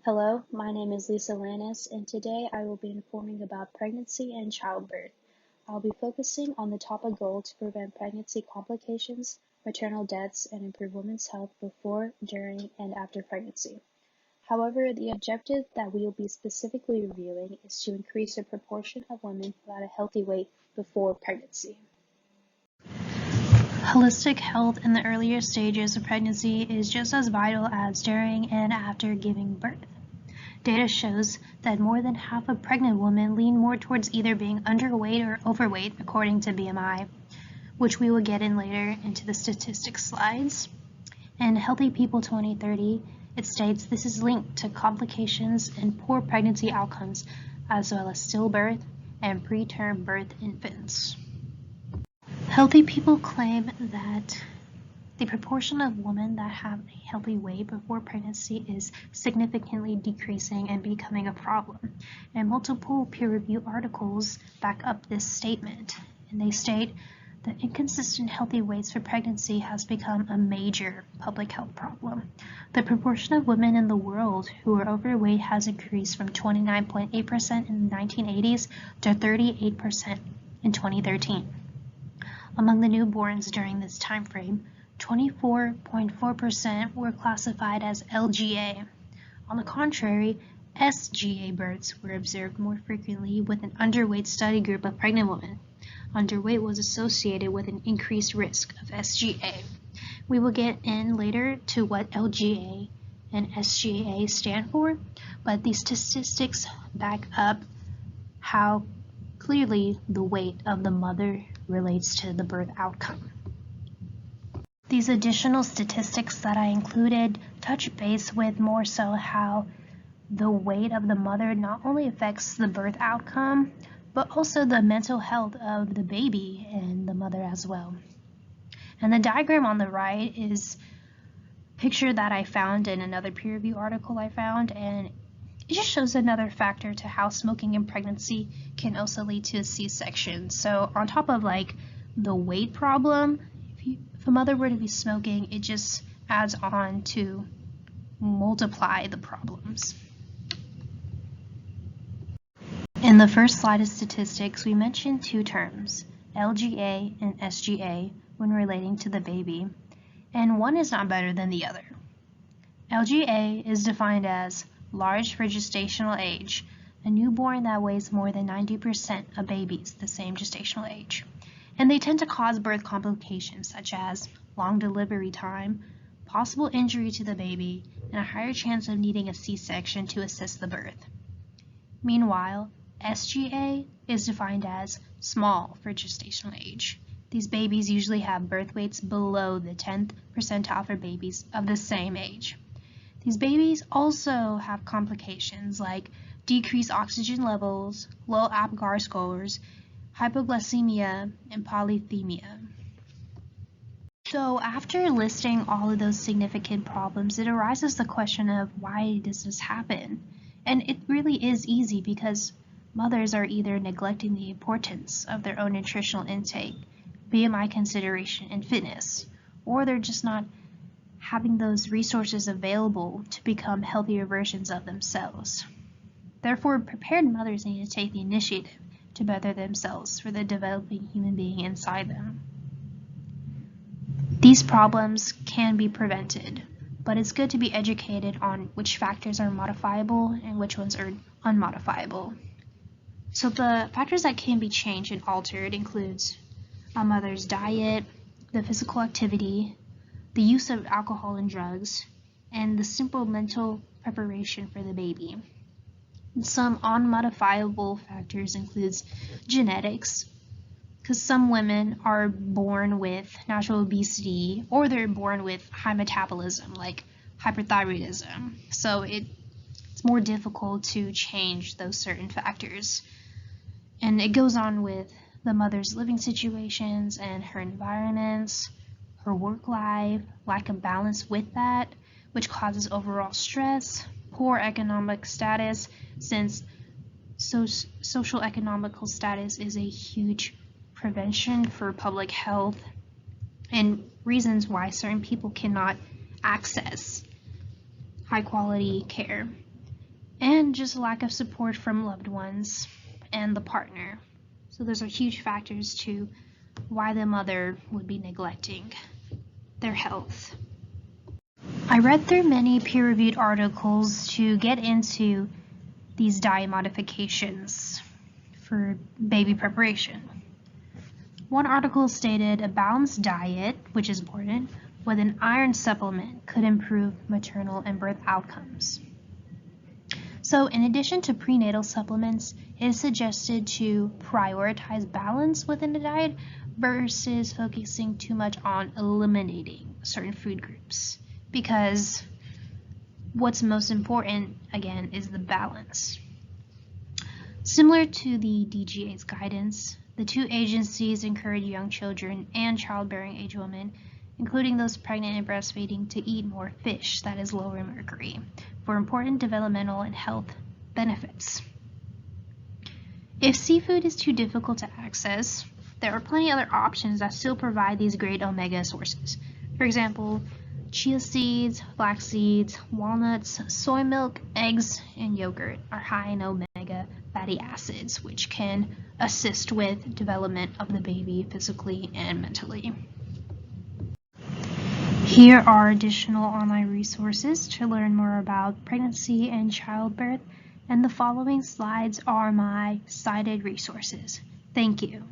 Hello, my name is Lisa Lanas, and today I will be informing about pregnancy and childbirth. I'll be focusing on the topic goal to prevent pregnancy complications, maternal deaths, and improve women's health before, during, and after pregnancy. However, the objective that we will be specifically reviewing is to increase the proportion of women who had a healthy weight before pregnancy. Holistic health in the earlier stages of pregnancy is just as vital as during and after giving birth. Data shows that more than half of pregnant women lean more towards either being underweight or overweight according to BMI, which we will get in later into the statistics slides. In Healthy People 2030, it states this is linked to complications and poor pregnancy outcomes, as well as stillbirth and preterm birth infants. Healthy people claim that the proportion of women that have a healthy weight before pregnancy is significantly decreasing and becoming a problem. And multiple peer-reviewed articles back up this statement. And they state that inconsistent healthy weights for pregnancy has become a major public health problem. The proportion of women in the world who are overweight has increased from 29.8% in the 1980s to 38% in 2013. Among the newborns during this time frame, 24.4% were classified as LGA. On the contrary, SGA births were observed more frequently with an underweight study group of pregnant women. Underweight was associated with an increased risk of SGA. We will get in later to what LGA and SGA stand for, but these statistics back up how clearly the weight of the mother relates to the birth outcome. These additional statistics that I included touch base with more so how the weight of the mother not only affects the birth outcome, but also the mental health of the baby and the mother as well. And the diagram on the right is a picture that I found in another peer review article I found, and it just shows another factor to how smoking in pregnancy can also lead to a C-section. So on top of like the weight problem, if a mother were to be smoking, it just adds on to multiply the problems. In the first slide of statistics, we mentioned two terms, LGA and SGA, when relating to the baby, and one is not better than the other. LGA is defined as large for gestational age, a newborn that weighs more than 90% of babies the same gestational age. And they tend to cause birth complications such as long delivery time, possible injury to the baby, and a higher chance of needing a C-section to assist the birth. Meanwhile, SGA is defined as small for gestational age. These babies usually have birth weights below the 10th percentile for babies of the same age. These babies also have complications like decreased oxygen levels, low APGAR scores, hypoglycemia, and polycythemia. So after listing all of those significant problems, it arises the question of why does this happen? And it really is easy because mothers are either neglecting the importance of their own nutritional intake, BMI consideration, and fitness, or they're just not having those resources available to become healthier versions of themselves. Therefore, prepared mothers need to take the initiative to better themselves for the developing human being inside them. These problems can be prevented, but it's good to be educated on which factors are modifiable and which ones are unmodifiable. So the factors that can be changed and altered includes a mother's diet, the physical activity, the use of alcohol and drugs, and the simple mental preparation for the baby. Some unmodifiable factors includes genetics, because some women are born with natural obesity or they're born with high metabolism like hyperthyroidism. So it's more difficult to change those certain factors. And it goes on with the mother's living situations and her environments, her work life, lack of balance with that, which causes overall stress, poor economic status, since social economical status is a huge prevention for public health, and reasons why certain people cannot access high quality care. and just lack of support from loved ones and the partner. So those are huge factors to why the mother would be neglecting their health. I read through many peer-reviewed articles to get into these diet modifications for baby preparation. One article stated a balanced diet, which is important, with an iron supplement could improve maternal and birth outcomes. So in addition to prenatal supplements, it is suggested to prioritize balance within the diet versus focusing too much on eliminating certain food groups, because what's most important, again, is the balance. Similar to the DGA's guidance, the two agencies encourage young children and childbearing age women, including those pregnant and breastfeeding, to eat more fish that is lower in mercury for important developmental and health benefits. If seafood is too difficult to access, there are plenty other options that still provide these great omega sources. For example, chia seeds, flax seeds, walnuts, soy milk, eggs, and yogurt are high in omega fatty acids, which can assist with development of the baby physically and mentally. Here are additional online resources to learn more about pregnancy and childbirth, and the following slides are my cited resources. Thank you.